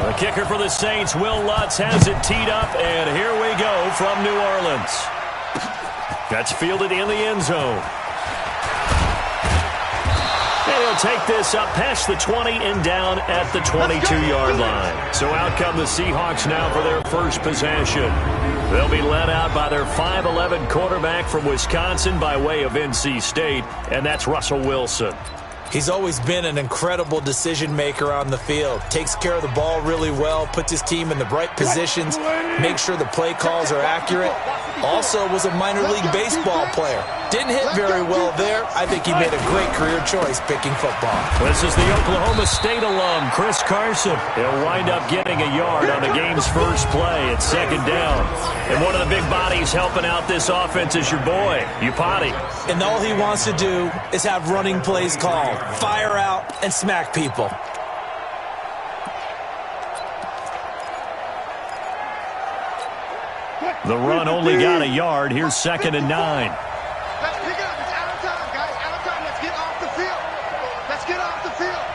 The kicker for the Saints, Will Lutz, has it teed up, and here we go from New Orleans. That's fielded in the end zone. And he'll take this up past the 20 and down at the 22-yard line. So out come the Seahawks now for their first possession. They'll be led out by their 5'11 quarterback from Wisconsin by way of NC State, and that's Russell Wilson. He's always been an incredible decision maker on the field. Takes care of the ball really well, puts his team in the right positions, makes sure the play calls are accurate. Also was a minor league baseball player. Didn't hit very well there. I think he made a great career choice picking football. This is the Oklahoma State alum, Chris Carson. He'll wind up getting a yard on the game's first play at second down. And one of the big bodies helping out this offense is your boy, Upati. And all he wants to do is have running plays called. Fire out and smack people. The run only got a yard. Here's 2nd and 9. Let's pick it up. It's out of time, guys. Out of time. Let's get off the field. Let's get off the field.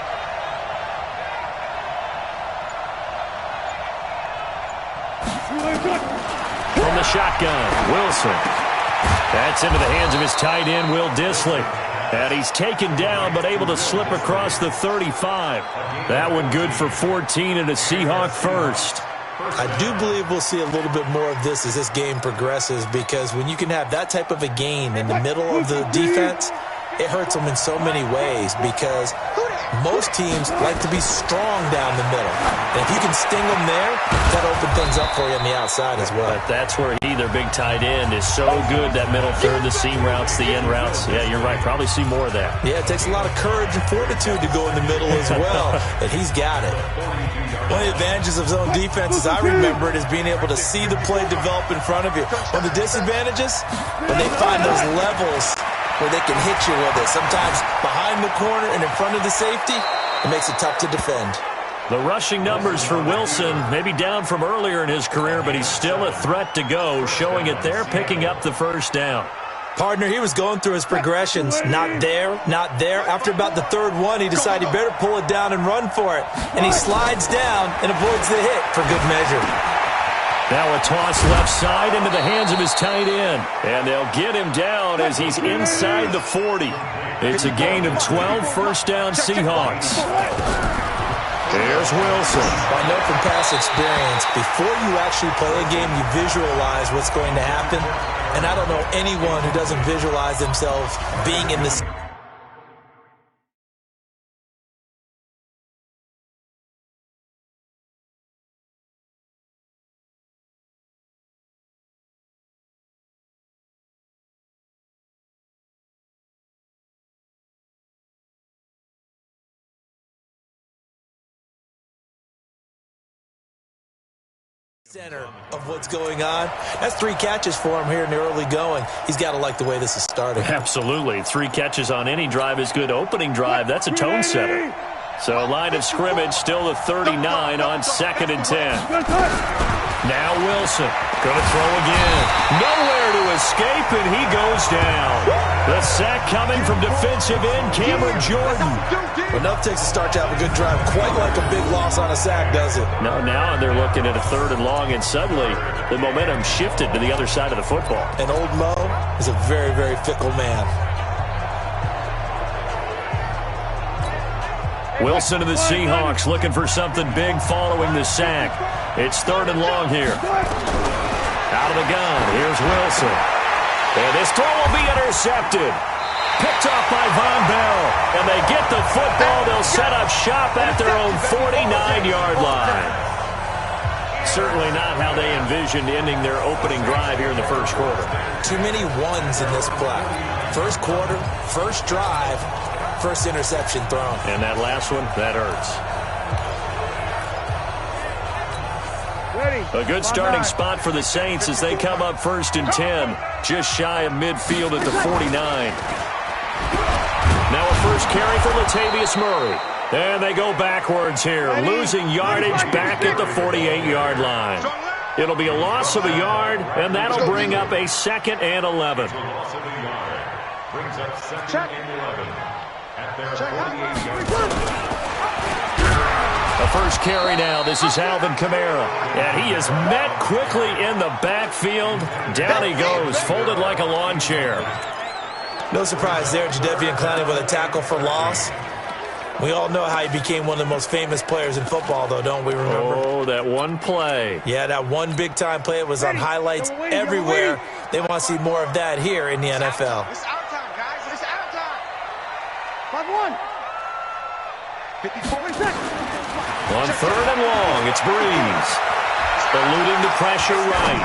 From the shotgun, Wilson. That's into the hands of his tight end, Will Dissly. And he's taken down but able to slip across the 35. That one good for 14 and a Seahawk first. I do believe we'll see a little bit more of this as this game progresses, because when you can have that type of a gain in the middle of the defense, it hurts them in so many ways, because most teams like to be strong down the middle. And if you can sting them there, that opens things up for you on the outside as well. But that's where their big tight end, is so good, that middle third, the seam routes, the end routes. Yeah, you're right. Probably see more of that. Yeah, it takes a lot of courage and fortitude to go in the middle as well, and he's got it. One of the advantages of zone defense, as I remember it, is being able to see the play develop in front of you. One of the disadvantages, when they find those levels where they can hit you with it, sometimes behind the corner and in front of the safety, it makes it tough to defend. The rushing numbers for Wilson, maybe down from earlier in his career, but he's still a threat to go, showing it there, picking up the first down. Partner, he was going through his progressions. Not there, not there. After about the third one, he decided he better pull it down and run for it. And he slides down and avoids the hit for good measure. Now a toss left side into the hands of his tight end. And they'll get him down as he's inside the 40. It's a gain of 12, first down Seahawks. Here's Wilson. I know from past experience, before you actually play a game, you visualize what's going to happen. And I don't know anyone who doesn't visualize themselves being in this. Center of what's going on. That's 3 catches for him here in the early going. He's got to like the way this is starting. Absolutely. 3 catches on any drive is good. Opening drive, that's a tone setter. So line of scrimmage, still the 39 on 2nd and 10. Now Wilson, going to throw again. Nowhere to escape, and he goes down. The sack coming from defensive end Cameron Jordan. Enough takes to start to have a good drive. Quite like a big loss on a sack, does it? No, now they're looking at a 3rd and long, and suddenly the momentum shifted to the other side of the football. And old Mo is a very, very fickle man. Wilson of the Seahawks looking for something big following the sack. It's 3rd and long here. Out of the gun, here's Wilson. And this throw will be intercepted. Picked off by Von Bell. And they get the football. They'll set up shop at their own 49-yard line. Certainly not how they envisioned ending their opening drive here in the first quarter. Too many ones in this play. First quarter, first drive, first interception thrown. And that last one, that hurts. A good starting spot for the Saints as they come up 1st and 10, just shy of midfield at the 49. Now a first carry for Latavius Murray. And they go backwards here, losing yardage back at the 48-yard line. It'll be a loss of a yard, and that'll bring up a 2nd and 11. A first carry now. This is Alvin Kamara. And he is met quickly in the backfield. Down he goes, folded like a lawn chair. No surprise there, Jadeveon Clowney with a tackle for loss. We all know how he became one of the most famous players in football, though, don't we remember? Oh, that one play. Yeah, that one big-time play. It was on highlights everywhere. They want to see more of that here in the NFL. It's our time, guys. It's our time. 5-1. 54 seconds. On third and long, it's Breeze. Eluding the pressure right.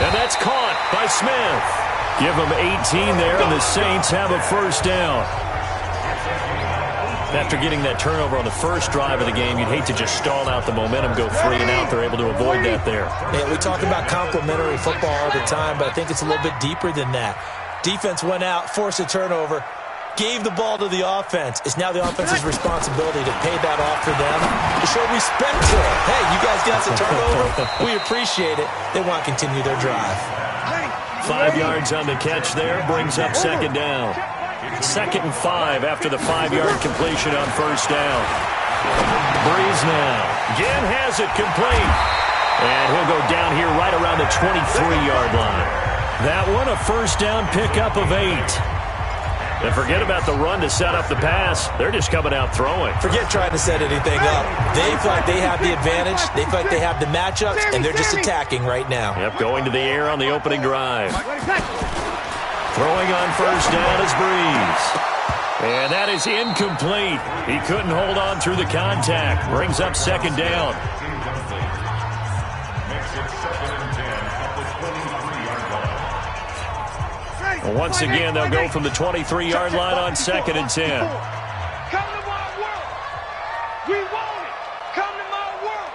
And that's caught by Smith. Give them 18 there, and the Saints have a first down. After getting that turnover on the first drive of the game, you'd hate to just stall out the momentum, go 3 and out. They're able to avoid that there. Yeah, we talk about complementary football all the time, but I think it's a little bit deeper than that. Defense went out, forced a turnover, gave the ball to the offense. It's now the offense's responsibility to pay that off for them, to show respect to it. Hey, you guys got the turnover. We appreciate it. They want to continue their drive. 5 yards on the catch there, brings up second down. 2nd and 5 after the 5-yard completion on first down. Breeze now. Again has it complete. And he'll go down here right around the 23-yard line. That one a first down pickup of 8. And forget about the run to set up the pass. They're just coming out throwing. Forget trying to set anything up. They feel like they have the advantage. They feel like they have the matchups, and they're just attacking right now. Yep, going to the air on the opening drive. Throwing on first down is Breeze. And that is incomplete. He couldn't hold on through the contact. Brings up second down. Well, once again, they'll go from the 23-yard line on 2nd and 10. Come to my world. We want it. Come to my world.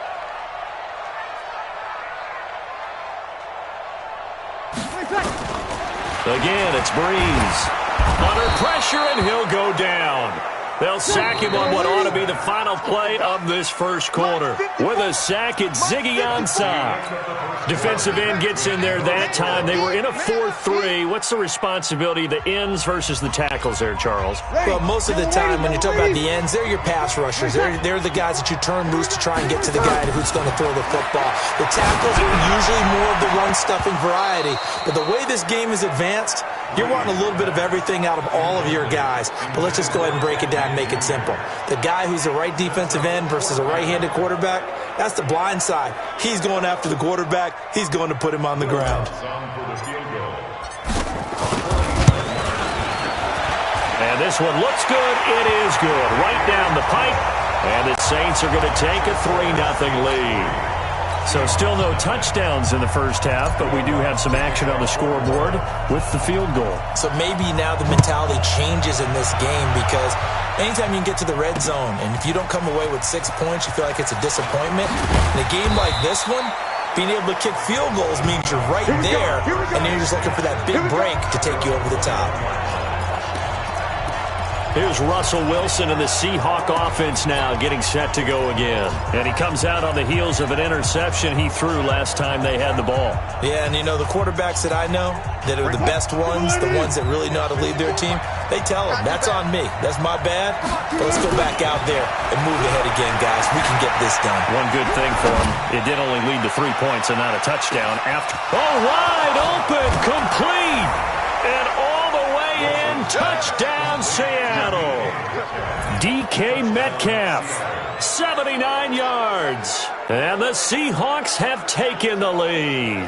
Again, it's Breeze. Under pressure, and he'll go down. They'll sack him on what ought to be the final play of this first quarter. With a sack, it's Ziggy Ansah. Defensive end gets in there that time. They were in a 4-3. What's the responsibility of the ends versus the tackles there, Charles? Well, most of the time when you talk about the ends, they're your pass rushers. They're the guys that you turn loose to try and get to the guy who's going to throw the football. The tackles are usually more of the run-stuffing variety. But the way this game is advanced, you're wanting a little bit of everything out of all of your guys. But let's just go ahead and break it down and make it simple. The guy who's the right defensive end versus a right-handed quarterback, that's the blind side. He's going after the quarterback. He's going to put him on the ground. And this one looks good. It is good. Right down the pipe. And the Saints are going to take a 3-0 lead. So still no touchdowns in the first half, but we do have some action on the scoreboard with the field goal. So maybe now the mentality changes in this game, because anytime you can get to the red zone, and if you don't come away with 6 points, you feel like it's a disappointment. In a game like this one, being able to kick field goals means you're right there, and then you're just looking for that big break to take you over the top. Here's Russell Wilson and the Seahawk offense now getting set to go again. And he comes out on the heels of an interception he threw last time they had the ball. Yeah, and you know, the quarterbacks that I know that are the best ones, the ones that really know how to lead their team, they tell them, that's on me. That's my bad. But let's go back out there and move ahead again, guys. We can get this done. One good thing for him, it did only lead to 3 points and not a touchdown after. Oh, wide open, complete, and all the way in, touchdown Seattle. DK Metcalf, 79 yards. And the Seahawks have taken the lead.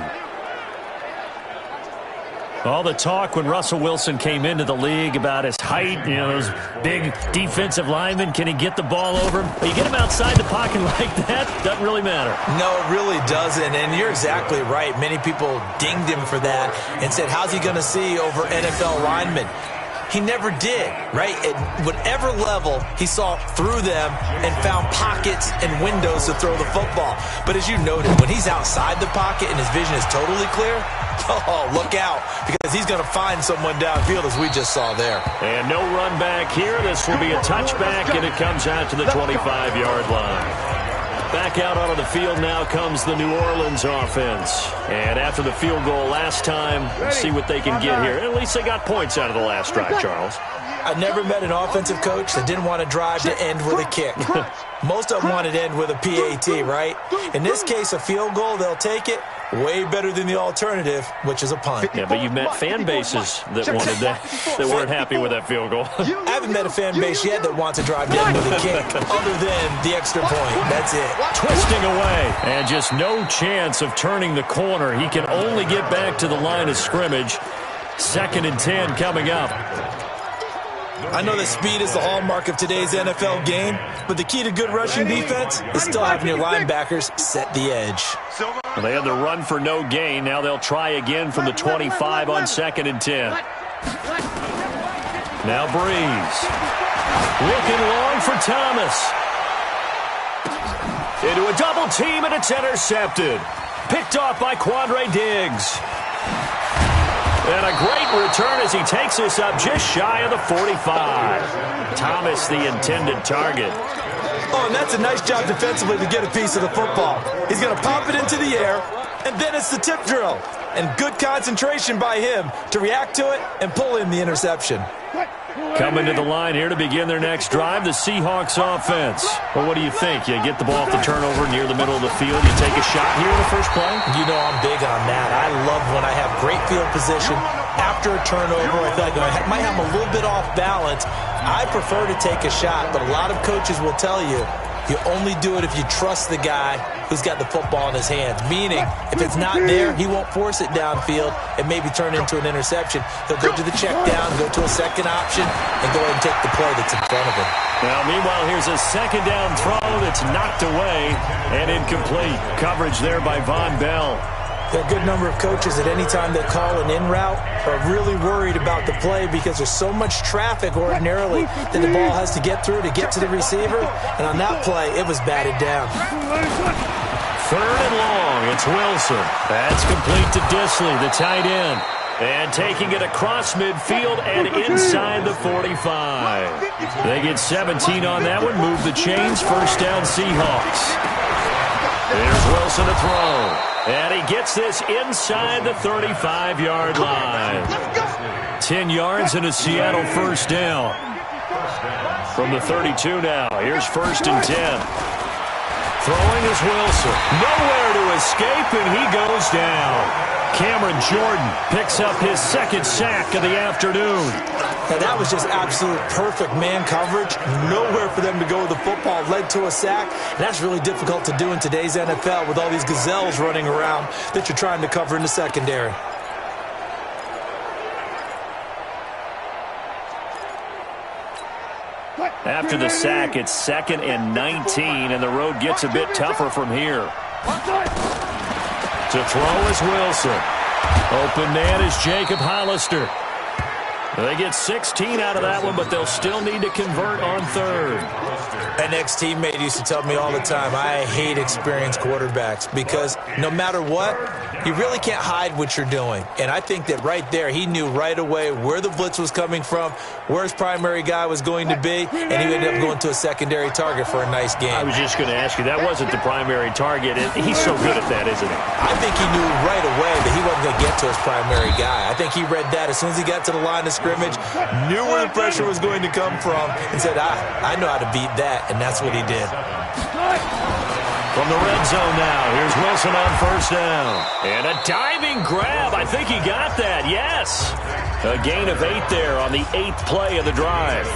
All the talk when Russell Wilson came into the league about his height, you know, those big defensive linemen, can he get the ball over him? You get him outside the pocket like that, doesn't really matter. No, it really doesn't, and you're exactly right. Many people dinged him for that and said, how's he going to see over NFL linemen? He never did, right? At whatever level, he saw through them and found pockets and windows to throw the football. But as you noted, when he's outside the pocket and his vision is totally clear, oh, look out, because he's going to find someone downfield, as we just saw there. And no run back here. This will be a touchback, and it comes out to the 25-yard line. Back out onto the field now comes the New Orleans offense. And after the field goal last time, let's see what they can get here. At least they got points out of the last drive, Charles. I never met an offensive coach that didn't want to drive to end with a kick. Most of them wanted to end with a PAT, right? In this case, a field goal, they'll take it. Way better than the alternative, which is a punt. Yeah, but you've met fan bases that wanted that, that weren't happy with that field goal. I haven't met a fan base yet that wants to drive to end with a kick, other than the extra point. That's it. Twisting away, and just no chance of turning the corner. He can only get back to the line of scrimmage. 2nd and 10 coming up. I know that speed is the hallmark of today's NFL game, but the key to good rushing defense is still having your linebackers set the edge. Well, they had the run for no gain. Now they'll try again from the 25 on 2nd and 10. Now Breeze. Looking long for Thomas. Into a double team, and it's intercepted. Picked off by Quandre Diggs. And a great return as he takes us up just shy of the 45. Thomas, the intended target. Oh, and that's a nice job defensively to get a piece of the football. He's going to pop it into the air, and then it's the tip drill. And good concentration by him to react to it and pull in the interception. Coming to the line here to begin their next drive, the Seahawks offense. Well, what do you think? You get the ball off the turnover near the middle of the field. You take a shot here in the first play? You know I'm big on that. I love when I have great field position. After a turnover, I feel like I might have a little bit off balance. I prefer to take a shot, but a lot of coaches will tell you, you only do it if you trust the guy who's got the football in his hands. Meaning, if it's not there, he won't force it downfield and maybe turn into an interception. He'll go to the check down, go to a second option, and go ahead and take the play that's in front of him. Now, meanwhile, here's a second down throw that's knocked away and incomplete. Coverage there by Von Bell. There are a good number of coaches at any time they call an in route are really worried about the play because there's so much traffic ordinarily that the ball has to get through to get to the receiver. And on that play, it was batted down. 3rd and long. It's Wilson. That's complete to Disley, the tight end. And taking it across midfield and inside the 45. They get 17 on that one. Move the chains. First down, Seahawks. There's Wilson to throw. And he gets this inside the 35-yard line. 10 yards and a Seattle first down. From the 32 now. Here's 1st and 10. Throwing is Wilson. Nowhere to escape, and he goes down. Cameron Jordan picks up his 2nd sack of the afternoon. Now, that was just absolute perfect man coverage. Nowhere for them to go with the football. Led to a sack. And that's really difficult to do in today's NFL with all these gazelles running around that you're trying to cover in the secondary. After the sack, it's 2nd and 19, and the road gets a bit tougher from here. To throw is Wilson. Open man is Jacob Hollister. They get 16 out of that one, but they'll still need to convert on 3rd. An ex-teammate used to tell me all the time, I hate experienced quarterbacks because no matter what, you really can't hide what you're doing. And I think that right there, he knew right away where the blitz was coming from, where his primary guy was going to be, and he ended up going to a secondary target for a nice game. I was just going to ask you, that wasn't the primary target. He's so good at that, isn't he? I think he knew right away that he wasn't going to get to his primary guy. I think he read that as soon as he got to the line of scrimmage, knew where the pressure was going to come from, and said, I know how to beat that, and that's what he did. From the red zone now, here's Wilson on 1st down. And a diving grab. I think he got that, yes. A gain of 8 there on the 8th play of the drive.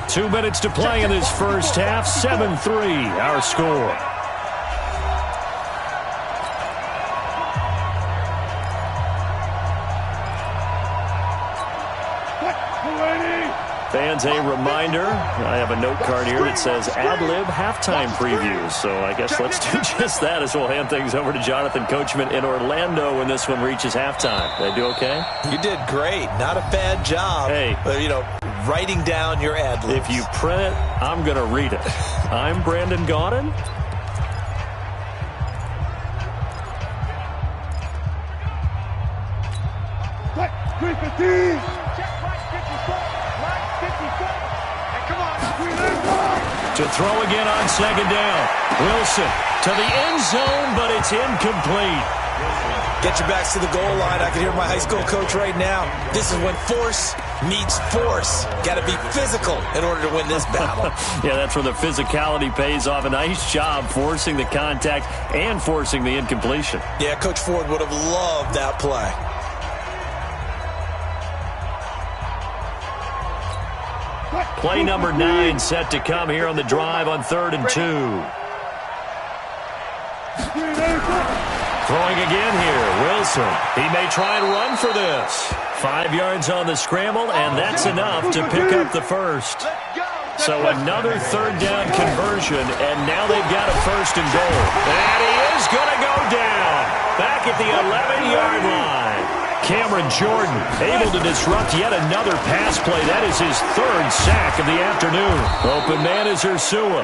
2 minutes to play in this first half. 7-3, our score. Fans, a reminder, I have a note card here that says ad-lib halftime previews. So I guess let's do just that as we'll hand things over to Jonathan Coachman in Orlando when this one reaches halftime. Did I do okay? You did great. Not a bad job. Hey. But, writing down your ad-libs. If you print it, I'm going to read it. I'm Brandon Gaudin. Come on. To throw again on second down. Wilson to the end zone, but it's incomplete. Get your backs to the goal line. I can hear my high school coach right now. This is when force meets force. Got to be physical in order to win this battle. Yeah, that's where the physicality pays off. A nice job forcing the contact and forcing the incompletion. Yeah, Coach Ford would have loved that play. Play number 9 set to come here on the drive on 3rd and 2. Throwing again here, Wilson. He may try and run for this. 5 yards on the scramble, and that's enough to pick up the first. So another 3rd down conversion, and now they've got a 1st and goal. And he is going to go down. Back at the 11-yard line. Cameron Jordan able to disrupt yet another pass play. That is his 3rd sack of the afternoon. Open man is Ursua.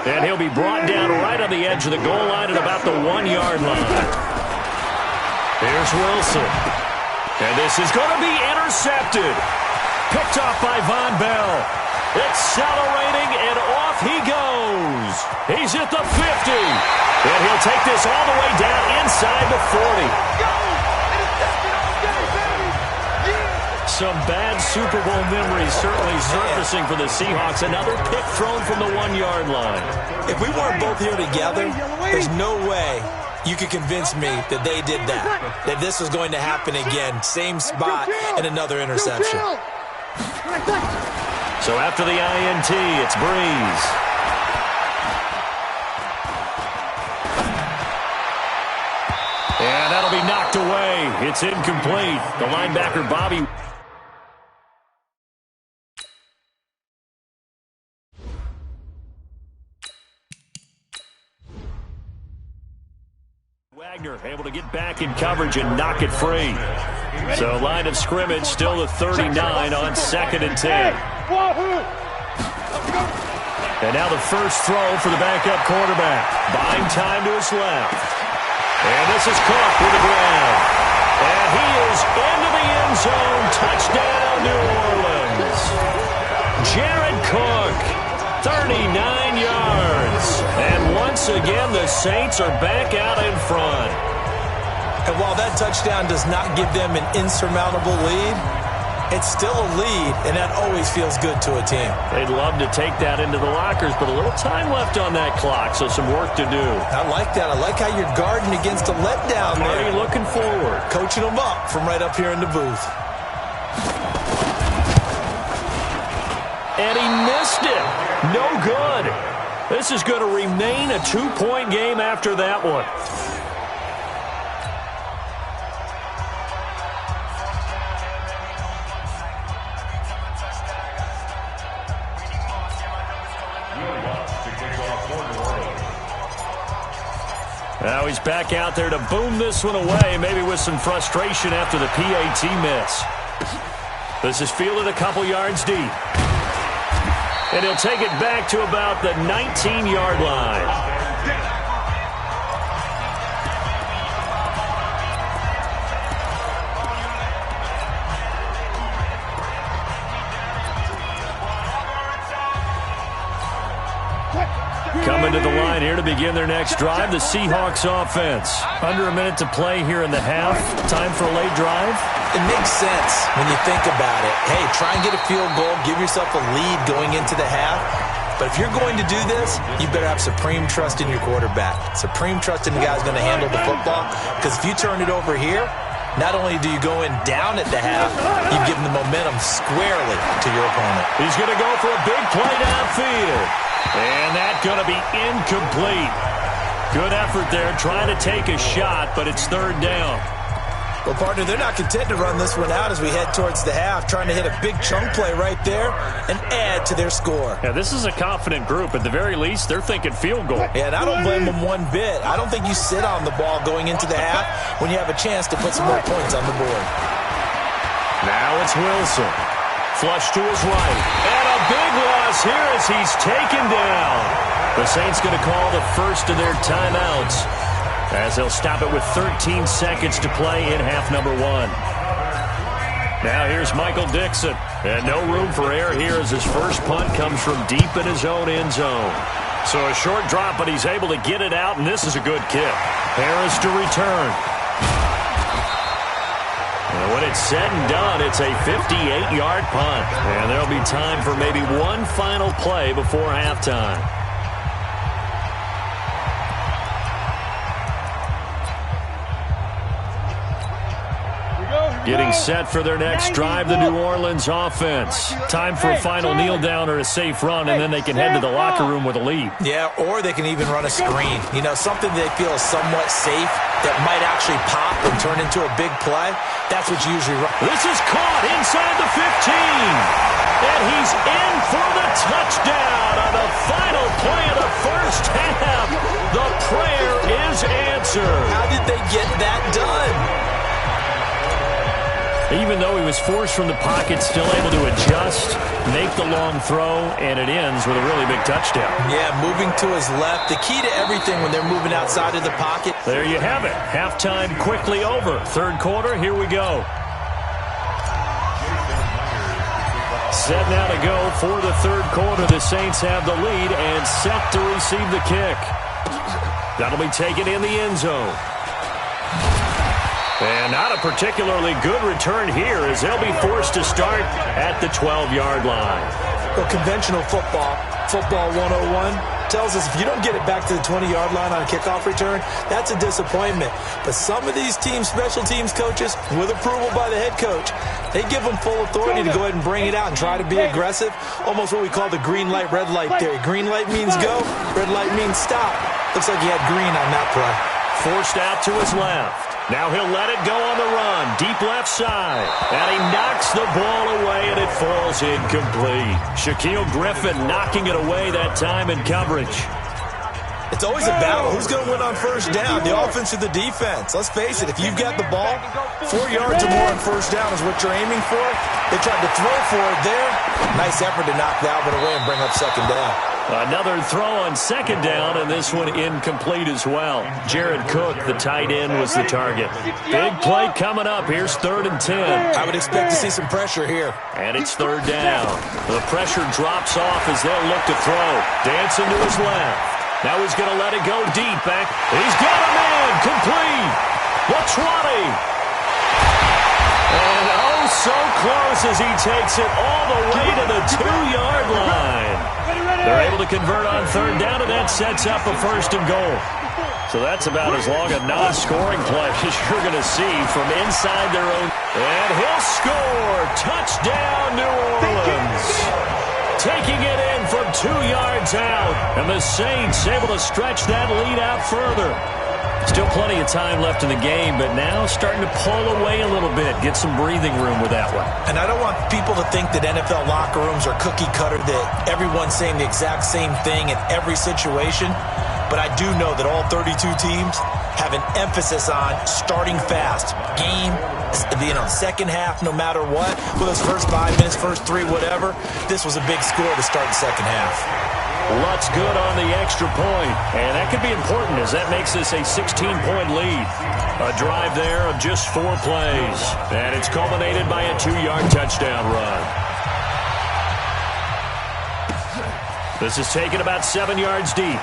And he'll be brought down right on the edge of the goal line at about the 1-yard line. Here's Wilson. And this is going to be intercepted. Picked off by Von Bell. Accelerating, and off he goes. He's at the 50. And he'll take this all the way down inside the 40. Some bad Super Bowl memories certainly surfacing for the Seahawks. Another pick thrown from the 1-yard line. If we weren't both here together, there's no way you could convince me that they did that this was going to happen again. Same spot and another interception. So after the INT, it's Breeze. And that'll be knocked away. It's incomplete. The linebacker, Bobby Wagner able to get back in coverage and knock it free. So line of scrimmage still the 39 on 2nd and 10. And now the first throw for the backup quarterback. Buying time to his left. And this is Cook with the ground. And he is into the end zone. Touchdown, New Orleans. Jared Cook, 39 yards. And once again, the Saints are back out in front. And while that touchdown does not give them an insurmountable lead, it's still a lead, and that always feels good to a team. They'd love to take that into the lockers, but a little time left on that clock, so some work to do. I like that. I like how you're guarding against a letdown there. Already looking forward. Coaching them up from right up here in the booth. And he missed it. No good. This is going to remain a 2-point game after that one. Now he's back out there to boom this one away, maybe with some frustration after the PAT miss. This is fielded a couple yards deep. And he'll take it back to about the 19-yard line. Coming to the line here to begin their next drive, the Seahawks offense. Under a minute to play here in the half. Time for a late drive. It makes sense when you think about it. Hey, try and get a field goal, give yourself a lead going into the half. But if you're going to do this, you better have supreme trust in your quarterback. Supreme trust in the guy who's going to handle the football. Because if you turn it over here, not only do you go in down at the half, you've given the momentum squarely to your opponent. He's going to go for a big play downfield. And that's going to be incomplete. Good effort there trying to take a shot, but it's 3rd down. Well, partner, they're not content to run this one out as we head towards the half, trying to hit a big chunk play right there and add to their score. Yeah, this is a confident group. At the very least, they're thinking field goal. Yeah, and I don't blame them one bit. I don't think you sit on the ball going into the half when you have a chance to put some more points on the board. Now it's Wilson. Flush to his right. And a big loss here as he's taken down. The Saints going to call the first of their timeouts as they'll stop it with 13 seconds to play in half number 1. Now here's Michael Dixon. And no room for error here as his first punt comes from deep in his own end zone. So a short drop, but he's able to get it out, and this is a good kick. Harris to return. And when it's said and done, it's a 58-yard punt. And there'll be time for maybe one final play before halftime. Getting set for their next drive, the New Orleans offense. Time for a final kneel down or a safe run, and then they can head to the locker room with a lead. Yeah, or they can even run a screen. You know, something they feel is somewhat safe that might actually pop and turn into a big play. That's what you usually run. This is caught inside the 15. And he's in for the touchdown on the final play of the first half. The prayer is answered. How did they get that done? Even though he was forced from the pocket, still able to adjust, make the long throw, and it ends with a really big touchdown. Yeah, moving to his left. The key to everything when they're moving outside of the pocket. There you have it. Halftime quickly over. Third quarter, here we go. Set now to go for the third quarter. The Saints have the lead and set to receive the kick. That'll be taken in the end zone. And not a particularly good return here as they'll be forced to start at the 12-yard line. Well, conventional football 101, tells us if you don't get it back to the 20-yard line on a kickoff return, that's a disappointment. But some of these teams, special teams coaches, with approval by the head coach, they give them full authority to go ahead and bring it out and try to be aggressive. Almost what we call the green light, red light theory. Green light means go, red light means stop. Looks like he had green on that play. Forced out to his left. Now he'll let it go on the run. Deep left side. And he knocks the ball away, and it falls incomplete. Shaquille Griffin knocking it away that time in coverage. It's always a battle. Who's going to win on first down, the offense or the defense? Let's face it, if you've got the ball, 4 yards or more on first down is what you're aiming for. They tried to throw for it there. Nice effort to knock that one away and bring up second down. Another throw on second down, and this one incomplete as well. Jared Cook, the tight end, was the target. Big play coming up. Here's 3rd and 10. I would expect to see some pressure here. And it's 3rd down. The pressure drops off as they'll look to throw. Dancing to his left. Now he's going to let it go deep back. He's got a man. Complete. The 20. And oh, so close as he takes it all the way to the 2-yard line. They're able to convert on 3rd down, and that sets up a 1st and goal. So that's about as long a non-scoring play as you're going to see from inside their own. And he'll score. Touchdown, New Orleans. Taking it in from 2 yards out. And the Saints able to stretch that lead out further. Still plenty of time left in the game, but now starting to pull away a little bit, get some breathing room with that one. And I don't want people to think that NFL locker rooms are cookie cutter, that everyone's saying the exact same thing in every situation. But I do know that all 32 teams have an emphasis on starting fast. Game, second half, no matter what. Whether it's first 5 minutes, first 3, whatever. This was a big score to start the second half. Lutz good on the extra point, and that could be important as that makes this a 16-point lead. A drive there of just 4 plays, and it's culminated by a 2-yard touchdown run. This is taken about 7 yards deep.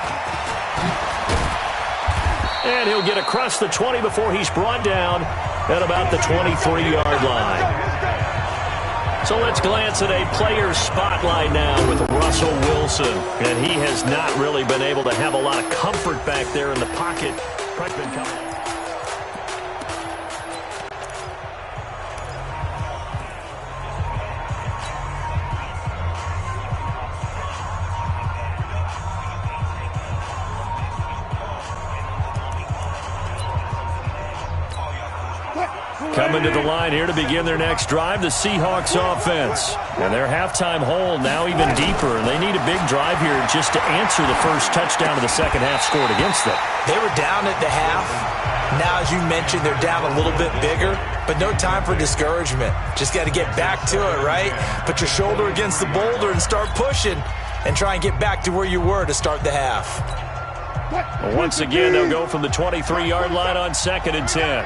And he'll get across the 20 before he's brought down at about the 23-yard line. So let's glance at a player's spotlight now with Russell Wilson. And he has not really been able to have a lot of comfort back there in the pocket. Coming to the line here to begin their next drive, the Seahawks offense. And their halftime hole now even deeper, and they need a big drive here just to answer the first touchdown of the second half scored against them. They were down at the half. Now, as you mentioned, they're down a little bit bigger, but no time for discouragement. Just got to get back to it, right? Put your shoulder against the boulder and start pushing and try and get back to where you were to start the half. Well, once again, they'll go from the 23-yard line on 2nd and 10.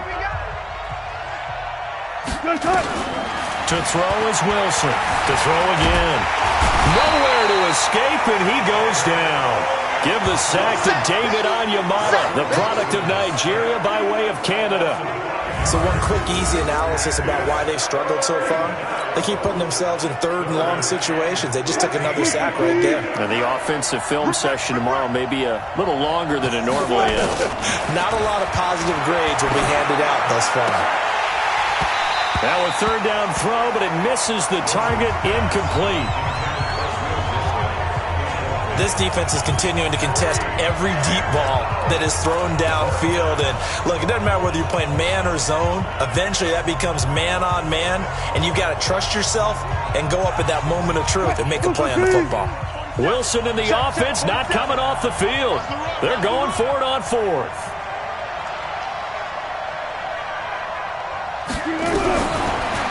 To throw is Wilson. To throw again. Nowhere to escape, and he goes down. Give the sack to David Onyemata, the product of Nigeria by way of Canada. So one quick, easy analysis about why they've struggled so far. They keep putting themselves in third and long situations. They just took another sack right there. And the offensive film session tomorrow may be a little longer than it normally is. Not a lot of positive grades will be handed out thus far. Now a third down throw, but it misses the target, incomplete. This defense is continuing to contest every deep ball that is thrown downfield. And look, it doesn't matter whether you're playing man or zone. Eventually that becomes man on man, and you've got to trust yourself and go up at that moment of truth and make a play on the football. Wilson in the offense not coming off the field. They're going for it on fourth.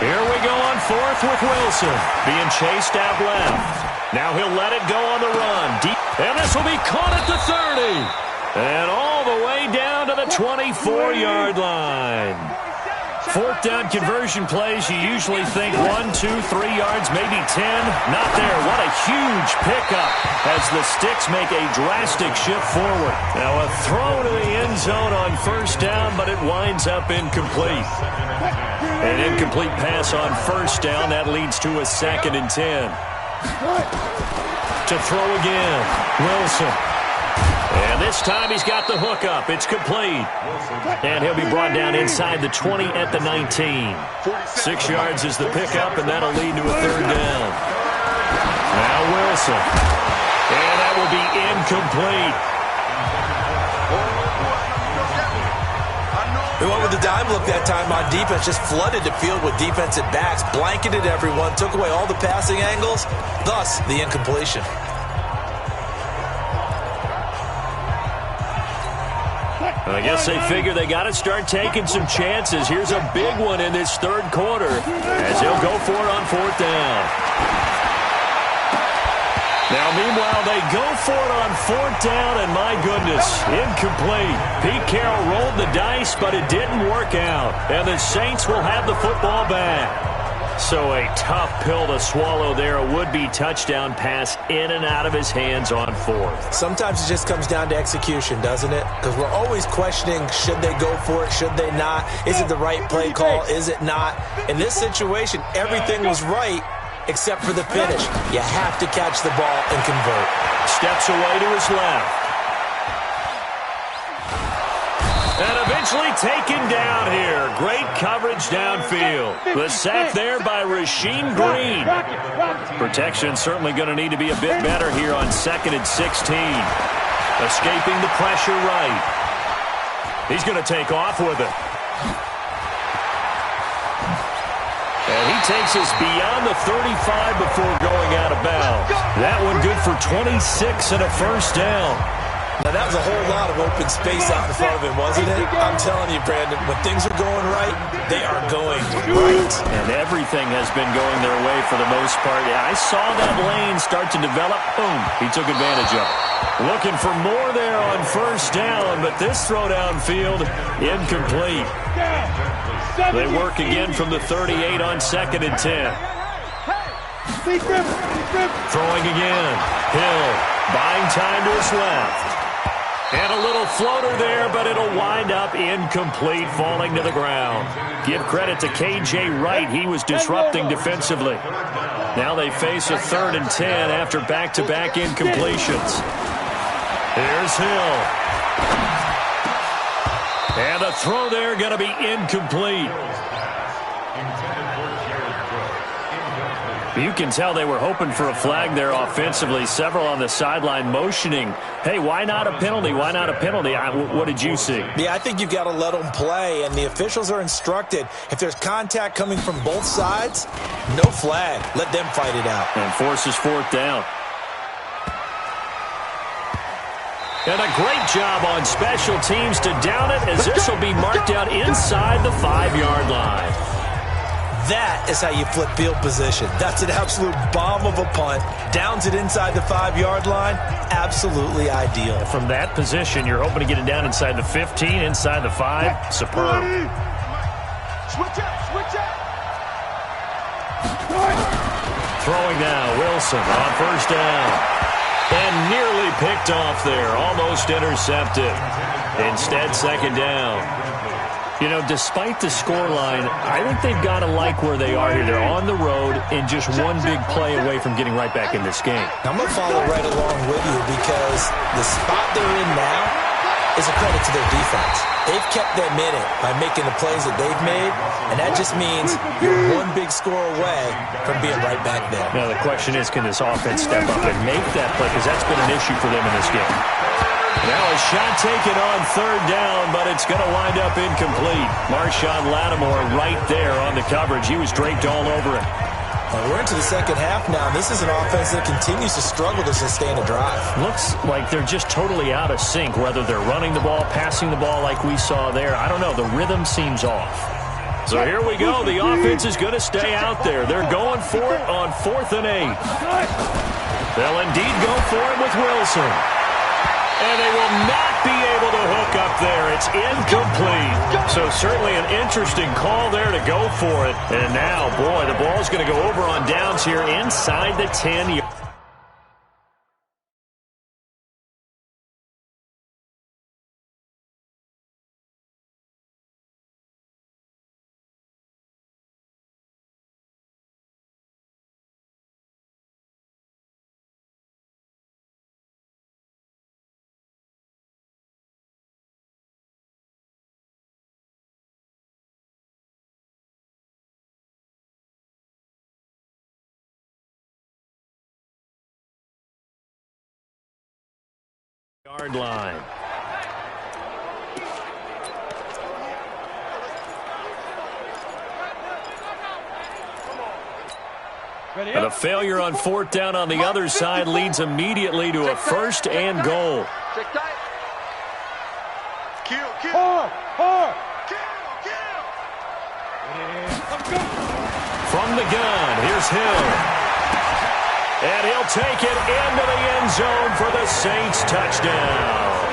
Here we go on fourth with Wilson being chased out left. Now he'll let it go on the run. Deep, and this will be caught at the 30. And all the way down to the 24-yard line. Fourth down conversion plays, you usually think 1, 2, 3 yards, maybe 10. Not there. What a huge pickup as the Sticks make a drastic shift forward. Now a throw to the end zone on first down, but it winds up incomplete. An incomplete pass on first down. That leads to a 2nd and 10. To throw again, Wilson. And this time he's got the hook up. It's complete. And he'll be brought down inside the 20 at the 19. 6 yards is the pickup, and that'll lead to a third down. Now Wilson. And that will be incomplete. They went with the dime look that time on defense, just flooded the field with defensive backs, blanketed everyone, took away all the passing angles, thus the incompletion. I guess they figure they got to start taking some chances. Here's a big one in this third quarter as they'll go for it on fourth down. Now, meanwhile, they go for it on fourth down, and my goodness, incomplete. Pete Carroll rolled the dice, but it didn't work out. And the Saints will have the football back. So a tough pill to swallow there. A would-be touchdown pass in and out of his hands on fourth. Sometimes it just comes down to execution, doesn't it? Because we're always questioning, should they go for it, should they not? Is it the right play call, is it not? In this situation, everything was right, except for the finish. You have to catch the ball and convert. Steps away to his left. And eventually taken down here. Great coverage downfield. The sack there by Rasheem Green. Protection certainly going to need to be a bit better here on 2nd and 16. Escaping the pressure right. He's going to take off with it. And he takes us beyond the 35 before going out of bounds. That one good for 26 and a first down. Now, that was a whole lot of open space out in front of him, wasn't it? I'm telling you, Brandon, when things are going right, they are going right. And everything has been going their way for the most part. Yeah, I saw that lane start to develop. Boom, he took advantage of it. Looking for more there on first down, but this throw downfield, incomplete. They work again from the 38 on 2nd and 10. Throwing again. Hill buying time to his left. And a little floater there, but it'll wind up incomplete, falling to the ground. Give credit to K.J. Wright. He was disrupting defensively. Now they face a 3rd and 10 after back-to-back incompletions. Here's Hill. And a throw there going to be incomplete. You can tell they were hoping for a flag there offensively. Several on the sideline motioning, hey, why not a penalty? Why not a penalty? What did you see? Yeah, I think you've got to let them play, and the officials are instructed. If there's contact coming from both sides, no flag. Let them fight it out. And forces fourth down. And a great job on special teams to down it, as this will be marked out inside the 5-yard line. That is how you flip field position. That's an absolute bomb of a punt. Downs it inside the 5-yard line. Absolutely ideal. From that position, you're hoping to get it down inside the 15, inside the 5. Superb. Switch up, switch up. Throwing now, Wilson on first down. And nearly picked off there, almost intercepted. Instead, second down. You know, despite the scoreline, I think they've got to like where they are here. They're on the road and just one big play away from getting right back in this game. I'm going to follow right along with you because the spot they're in now is a credit to their defense. They've kept them in it by making the plays that they've made, and that just means you're one big score away from being right back there. Now, the question is, can this offense step up and make that play? Because that's been an issue for them in this game. Now a shot taken on third down, but it's going to wind up incomplete. Marshawn Lattimore right there on the coverage. He was draped all over it. We're into the second half now. This is an offense that continues to struggle to sustain a drive. Looks like they're just totally out of sync, whether they're running the ball, passing the ball like we saw there. I don't know. The rhythm seems off. So here we go. The offense is going to stay out there. They're going for it on 4th and 8. They'll indeed go for it with Wilson. And they will not be able to hook up there. It's incomplete. So certainly an interesting call there to go for it. And now, boy, the ball's going to go over on downs here inside the 10. Yard line. And a failure on 4th down on the other side leads immediately to a 1st and goal. From the gun, here's Hill. And he'll take it into the end zone for the Saints touchdown.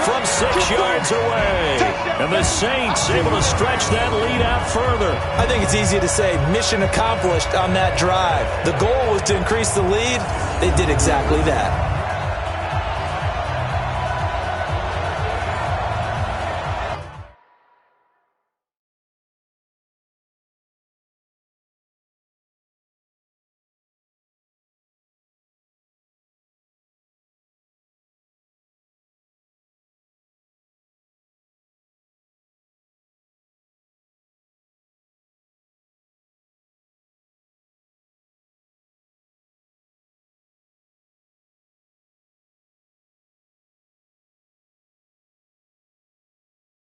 From 6 yards away. And the Saints able to stretch that lead out further. I think it's easy to say mission accomplished on that drive. The goal was to increase the lead. They did exactly that.